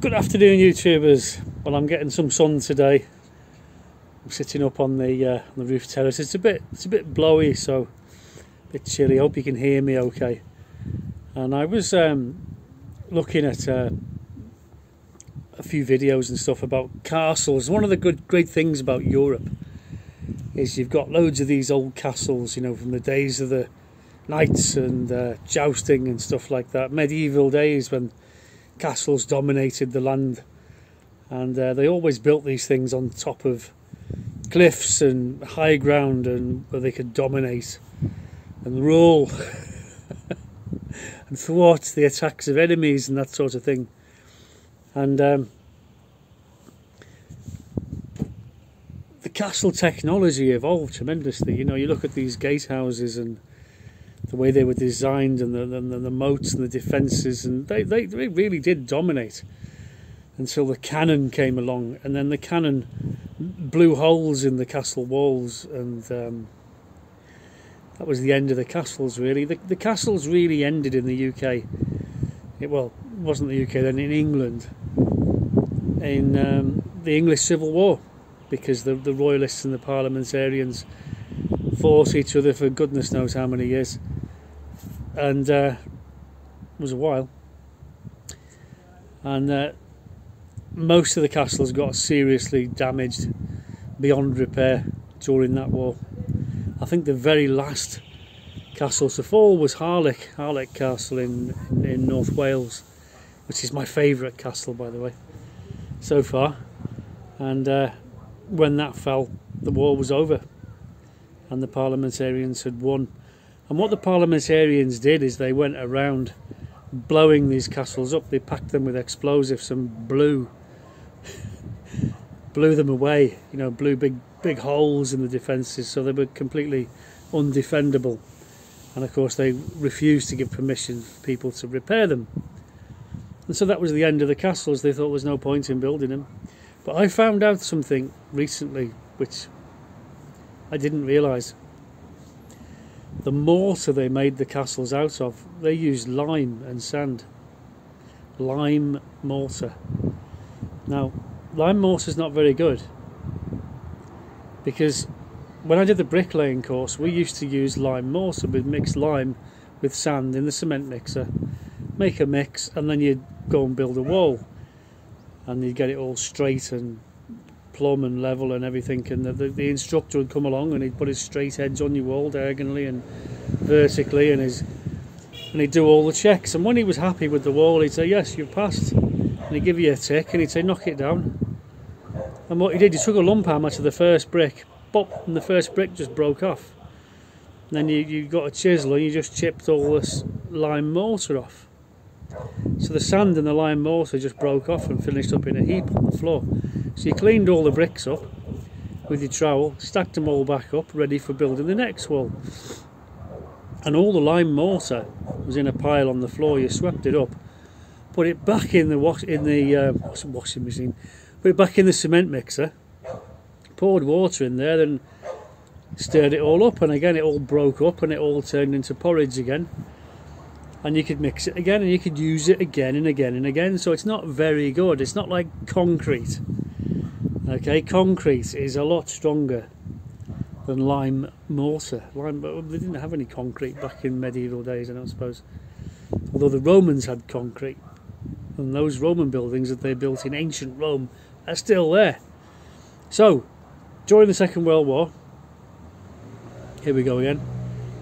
Good afternoon, YouTubers. Well, I'm getting some sun today. I'm sitting up on the roof terrace. It's a bit blowy, so a bit chilly. Hope you can hear me okay. And I was looking at a few videos and stuff about castles. One of the great things about Europe is you've got loads of these old castles, you know, from the days of the knights and jousting and stuff like that. Medieval days when castles dominated the land, and they always built these things on top of cliffs and high ground, and where they could dominate and rule and thwart the attacks of enemies and that sort of thing. And the castle technology evolved tremendously. You know, you look at these gatehouses and the way they were designed, and the moats and the defences, and they really did dominate until the cannon came along, and then the cannon blew holes in the castle walls, and that was the end of the castles, really. The castles really ended in the UK. Well, it wasn't the UK then, in England, in the English Civil War, because the Royalists and the Parliamentarians fought each other for goodness knows how many years, and it was a while, and most of the castles got seriously damaged beyond repair during that war. I think the very last castle to fall was Harlech Castle in North Wales, which is my favourite castle, by the way, so far. And when that fell, the war was over and the Parliamentarians had won. And what the Parliamentarians did is they went around blowing these castles up. They packed them with explosives and blew them away. You know, blew big holes in the defences, so they were completely undefendable. And of course they refused to give permission for people to repair them. And so that was the end of the castles. They thought there was no point in building them. But I found out something recently which I didn't realise. The mortar they made the castles out of, they used lime and sand. Lime mortar. Now, lime mortar is not very good, because when I did the bricklaying course, we used to use lime mortar. We'd mix lime with sand in the cement mixer, make a mix, and then you'd go and build a wall, and you'd get it all straight and plumb and level and everything, and the instructor would come along and he'd put his straight edge on your wall diagonally and vertically, and he'd do all the checks, and when he was happy with the wall, he'd say, yes, you've passed, and he'd give you a tick, and he'd say, knock it down. And what he did, he took a lump hammer to the first brick, pop, and the first brick just broke off. And then you got a chisel and you just chipped all this lime mortar off. So the sand and the lime mortar just broke off and finished up in a heap on the floor. So you cleaned all the bricks up with your trowel, stacked them all back up, ready for building the next wall. And all the lime mortar was in a pile on the floor. You swept it up, put it back in the washing machine, put it back in the cement mixer, poured water in there, and stirred it all up, and again it all broke up and it all turned into porridge again. And you could mix it again, and you could use it again and again and again. So it's not very good. It's not like concrete. Okay, concrete is a lot stronger than lime mortar. They didn't have any concrete back in medieval days, I don't suppose. Although the Romans had concrete, and those Roman buildings that they built in ancient Rome are still there. So, during the Second World War, here we go again,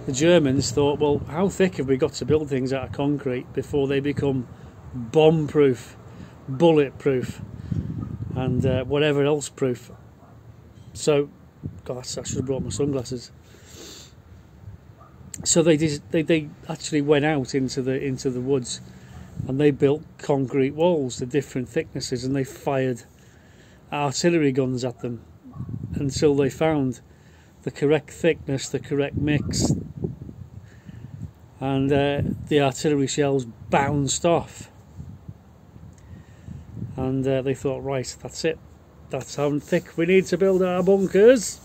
the Germans thought, well, how thick have we got to build things out of concrete before they become bomb-proof, bulletproof, and whatever else proof? So, gosh, I should have brought my sunglasses. So they actually went out into the woods, and they built concrete walls to different thicknesses, and they fired artillery guns at them until they found the correct thickness, the correct mix, and the artillery shells bounced off, and they thought, right, that's it, that's how thick we need to build our bunkers.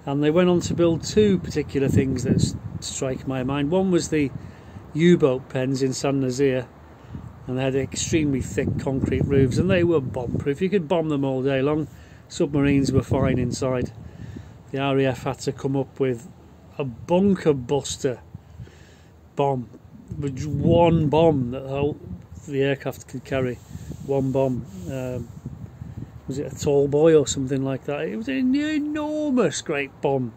And they went on to build two particular things that strike my mind. One was the U-boat pens in Saint Nazaire, and they had extremely thick concrete roofs, and they were bomb-proof. You could bomb them all day long. Submarines were fine inside. The RAF had to come up with a bunker buster bomb, with one bomb that the aircraft could carry. One bomb. Was it a tall boy or something like that? It was an enormous, great bomb,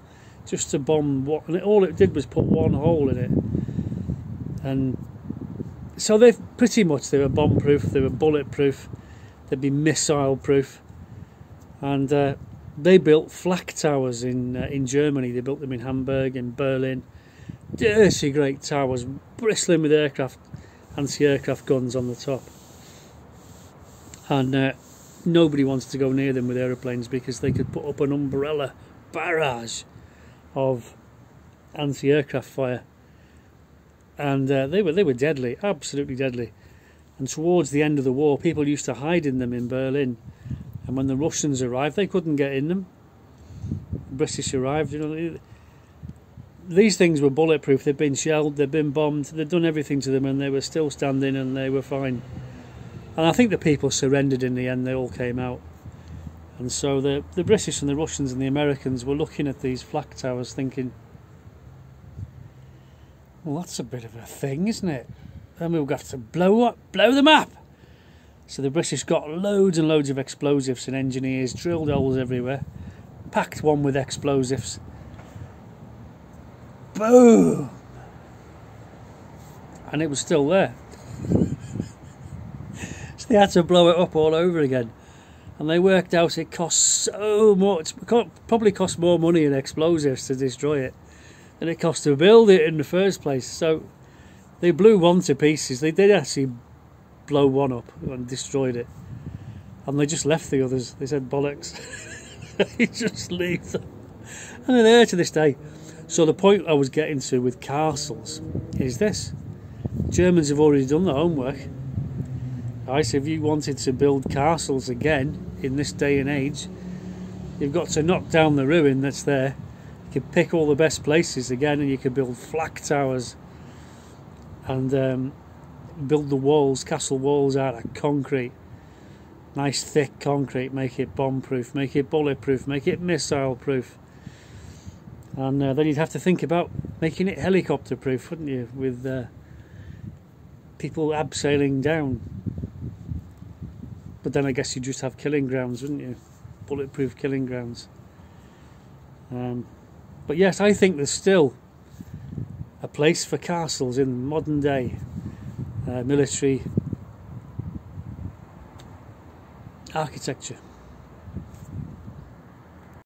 just to bomb what, and all it did was put one hole in it. And so they were bomb-proof, they were bulletproof, they'd be missile-proof, and they built Flack towers in Germany. They built them in Hamburg, in Berlin. Dirty, great towers, bristling with anti-aircraft guns on the top. And nobody wanted to go near them with aeroplanes because they could put up an umbrella barrage of anti-aircraft fire. And they were deadly, absolutely deadly. And towards the end of the war, people used to hide in them in Berlin. And when the Russians arrived, they couldn't get in them. The British arrived, these things were bulletproof. They'd been shelled, they'd been bombed, they'd done everything to them, and they were still standing, and they were fine. And I think the people surrendered in the end. They all came out. And so the British and the Russians and the Americans were looking at these Flak towers thinking, well, that's a bit of a thing, isn't it? And we'll have to blow them up. So the British got loads and loads of explosives, and engineers drilled holes everywhere, packed one with explosives. Boom! And it was still there. So they had to blow it up all over again. And they worked out it cost so much, probably cost more money in explosives to destroy it than it cost to build it in the first place. So they blew one to pieces. They did actually blow one up and destroyed it. And they just left the others. They said, bollocks. They just leave them. And they're there to this day. So the point I was getting to with castles is this. Germans have already done the homework. Right, so if you wanted to build castles again in this day and age, you've got to knock down the ruin that's there. You could pick all the best places again, and you could build Flak towers and build the walls, castle walls out of concrete. Nice thick concrete, make it bomb-proof, make it bulletproof, make it missile-proof. And then you'd have to think about making it helicopter-proof, wouldn't you, with people abseiling down. But then I guess you'd just have killing grounds, wouldn't you? Bulletproof killing grounds. But yes, I think there's still a place for castles in modern day military architecture.